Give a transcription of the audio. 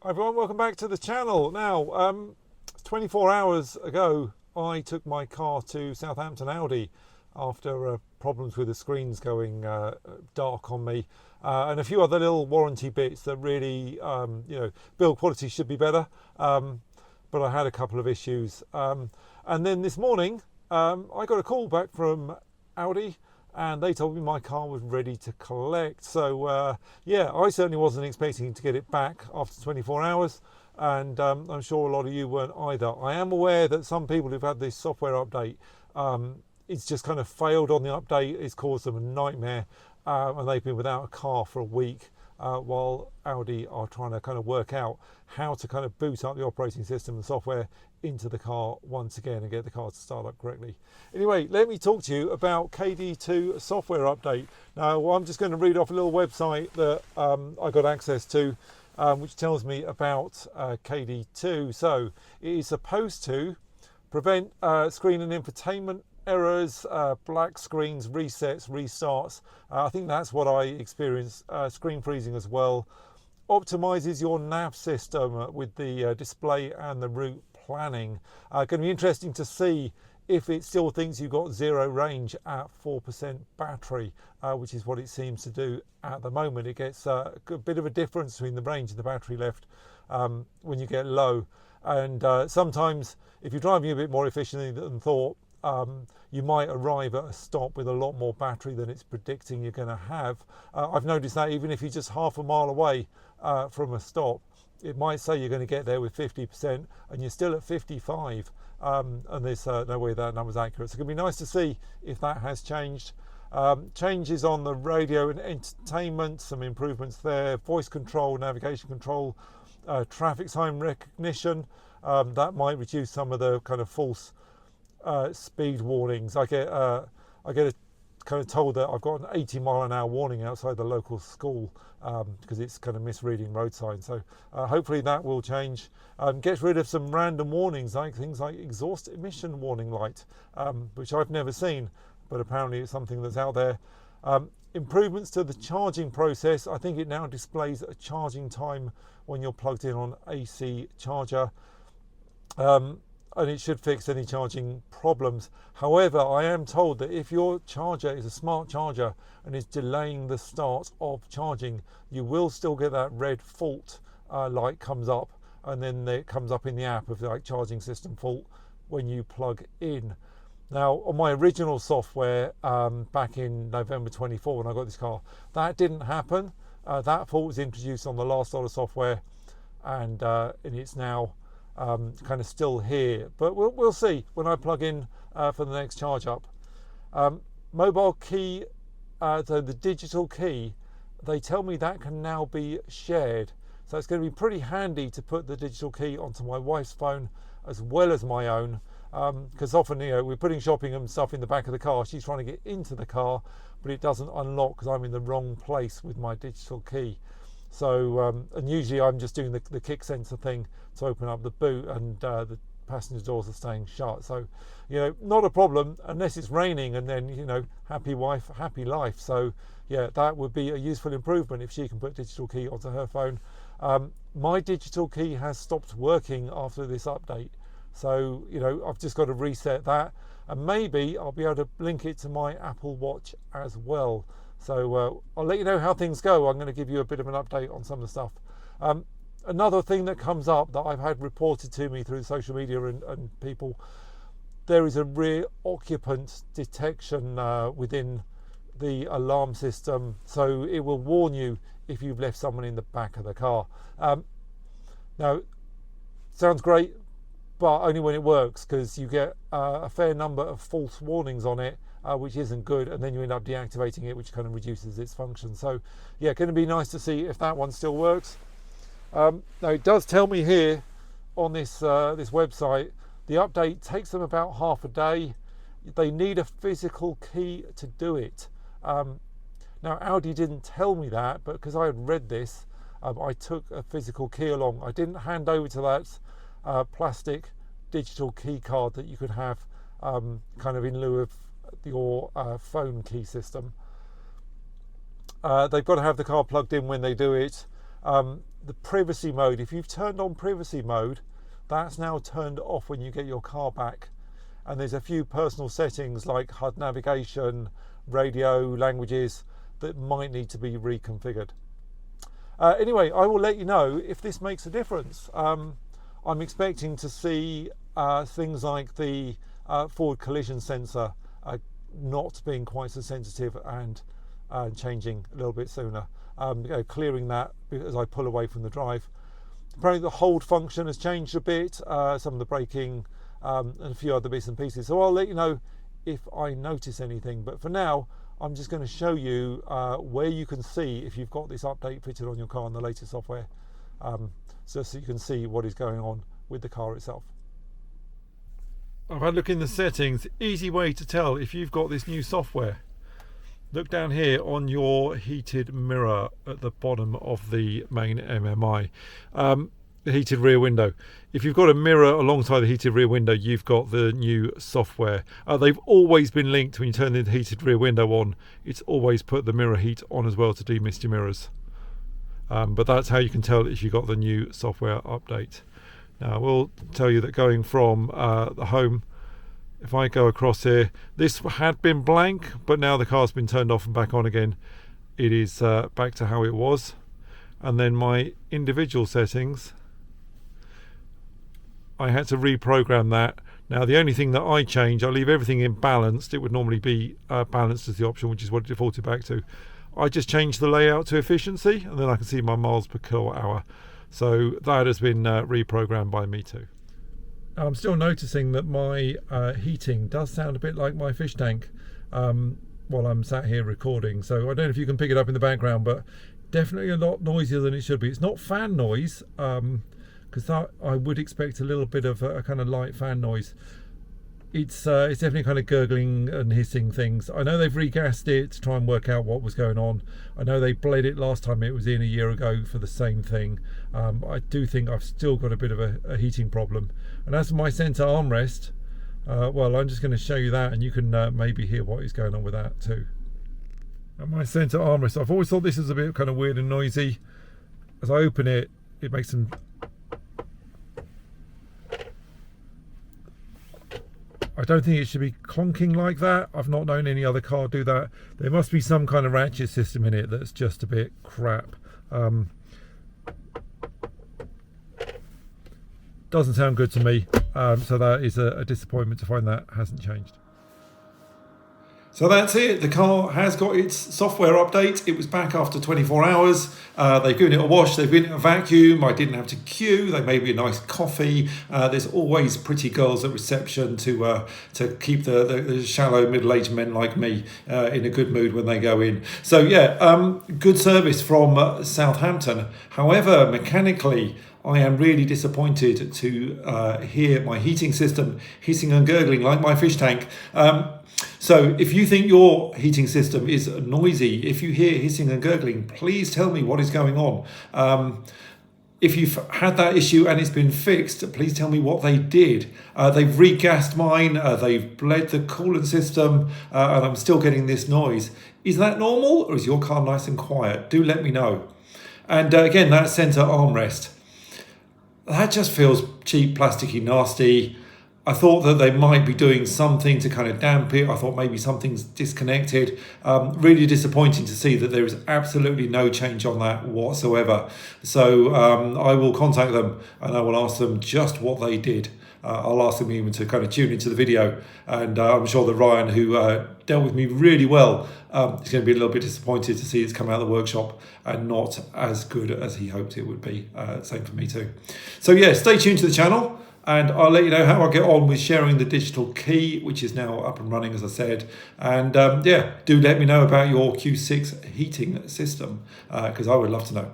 Hi everyone, welcome back to the channel. Now, 24 hours ago, I took my car to Southampton Audi after problems with the screens going dark on me, and a few other little warranty bits that really, build quality should be better, but I had a couple of issues. And then this morning, I got a call back from Audi, and they told me my car was ready to collect. So I certainly wasn't expecting to get it back after 24 hours, and I'm sure a lot of you weren't either. I am aware that some people who've had this software update, it's just kind of failed on the update. It's caused them a nightmare, and they've been without a car for a week while Audi are trying to kind of work out how to kind of boot up the operating system and software into the car once again and get the car to start up correctly. Anyway, let me talk to you about KD2 software update. Now, I'm just going to read off a little website that I got access to, which tells me about KD2. So it is supposed to prevent screen and infotainment errors, black screens, resets, restarts. I think that's what I experienced, screen freezing as well. Optimizes your nav system with the display and the route planning. Going to be interesting to see if it still thinks you've got zero range at 4% battery, which is what it seems to do at the moment. It gets a bit of a difference between the range and the battery left when you get low. And sometimes if you're driving a bit more efficiently than thought, you might arrive at a stop with a lot more battery than it's predicting you're going to have. I've noticed that even if you're just half a mile away from a stop, it might say you're going to get there with 50% and you're still at 55, and there's no way that number's accurate. So it's going to be nice to see if that has changed. Changes on the radio and entertainment, some improvements there, voice control, navigation control, traffic sign recognition. That might reduce some of the kind of false speed warnings. I get kind of told that I've got an 80-mile-an-hour warning outside the local school because it's kind of misreading road signs. So hopefully that will change. Get rid of some random warnings, like things like exhaust emission warning light, which I've never seen, but apparently it's something that's out there. Improvements to the charging process. I think it now displays a charging time when you're plugged in on AC charger. And it should fix any charging problems. However, I am told that if your charger is a smart charger and is delaying the start of charging, you will still get that red fault light comes up, and then it comes up in the app of like charging system fault when you plug in. Now, on my original software back in November 24 when I got this car, that didn't happen. That fault was introduced on the last lot of software, and it's now kind of still here, but we'll see when I plug in for the next charge up. Mobile key, so the digital key, they tell me that can now be shared, so it's going to be pretty handy to put the digital key onto my wife's phone as well as my own, because often we're putting shopping and stuff in the back of the car. She's trying to get into the car, but it doesn't unlock because I'm in the wrong place with my digital key. So and usually I'm just doing the kick sensor thing to open up the boot, and the passenger doors are staying shut. So not a problem unless it's raining, and then happy wife, happy life. So yeah, that would be a useful improvement if she can put digital key onto her phone. My digital key has stopped working after this update, so I've just got to reset that, and maybe I'll be able to link it to my Apple Watch as well. So I'll let you know how things go. I'm going to give you a bit of an update on some of the stuff. Another thing that comes up that I've had reported to me through social media and people, there is a rear occupant detection within the alarm system. So it will warn you if you've left someone in the back of the car. Now, sounds great, but only when it works, because you get a fair number of false warnings on it, which isn't good, and then you end up deactivating it, which kind of reduces its function. So yeah, going to be nice to see if that one still works. Now it does tell me here on this this website, the update takes them about half a day. They need a physical key to do it. Now Audi didn't tell me that, but because I had read this, I took a physical key along. I didn't hand over to that plastic digital key card that you could have kind of in lieu of your phone key system. They've got to have the car plugged in when they do it. the privacy mode. If you've turned on privacy mode, that's now turned off when you get your car back. And there's a few personal settings like HUD navigation, radio, languages that might need to be reconfigured. Anyway, I will let you know if this makes a difference. I'm expecting to see things like the forward collision sensor not being quite so sensitive and changing a little bit sooner, clearing that as I pull away from the drive. Apparently the hold function has changed a bit, some of the braking and a few other bits and pieces. So I'll let you know if I notice anything. But for now, I'm just going to show you where you can see if you've got this update fitted on your car and the latest software, so you can see what is going on with the car itself. I've had a look in the settings. Easy way to tell if you've got this new software. Look down here on your heated mirror at the bottom of the main MMI, the heated rear window. If you've got a mirror alongside the heated rear window, you've got the new software. They've always been linked. When you turn the heated rear window on, it's always put the mirror heat on as well to demist your mirrors. But that's how you can tell if you've got the new software update. Now I will tell you that going from the home, if I go across here, this had been blank, but now the car's been turned off and back on again. It is back to how it was. And then my individual settings, I had to reprogram that. Now the only thing that I change, I leave everything in balanced. It would normally be balanced as the option, which is what it defaulted back to. I just changed the layout to efficiency, and then I can see my miles per kilowatt hour. So that has been reprogrammed by me too. I'm still noticing that my heating does sound a bit like my fish tank while I'm sat here recording. So I don't know if you can pick it up in the background, but definitely a lot noisier than it should be. It's not fan noise, because I would expect a little bit of a kind of light fan noise. It's definitely kind of gurgling and hissing things. I know they've regassed it to try and work out what was going on. I know they bled it last time it was in a year ago for the same thing. I do think I've still got a bit of a heating problem. And as for my centre armrest, well, I'm just going to show you that, and you can maybe hear what is going on with that too. And my centre armrest, I've always thought this is a bit kind of weird and noisy. As I open it, it makes some... I don't think it should be clonking like that. I've not known any other car do that. There must be some kind of ratchet system in it that's just a bit crap. Doesn't sound good to me. So that is a disappointment to find that hasn't changed. So that's it. The car has got its software update. It was back after 24 hours. They've given it a wash. They've given it a vacuum. I didn't have to queue. They made me a nice coffee. There's always pretty girls at reception to keep the shallow middle-aged men like me in a good mood when they go in. So yeah, good service from Southampton. However, mechanically, I am really disappointed to hear my heating system hissing and gurgling like my fish tank. So if you think your heating system is noisy, if you hear hissing and gurgling, please tell me what is going on. If you've had that issue and it's been fixed, please tell me what they did. They've regassed mine, they've bled the coolant system, and I'm still getting this noise. Is that normal, or is your car nice and quiet? Do let me know. And again, that centre armrest, that just feels cheap, plasticky, nasty. I thought that they might be doing something to kind of damp it. I thought maybe something's disconnected. Really disappointing to see that there is absolutely no change on that whatsoever. So I will contact them and I will ask them just what they did. I'll ask them even to kind of tune into the video. And I'm sure that Ryan, who dealt with me really well, is going to be a little bit disappointed to see it's come out of the workshop and not as good as he hoped it would be. Same for me too. So yeah, stay tuned to the channel. And I'll let you know how I get on with sharing the digital key, which is now up and running, as I said. And yeah, do let me know about your Q6 heating system, because I would love to know.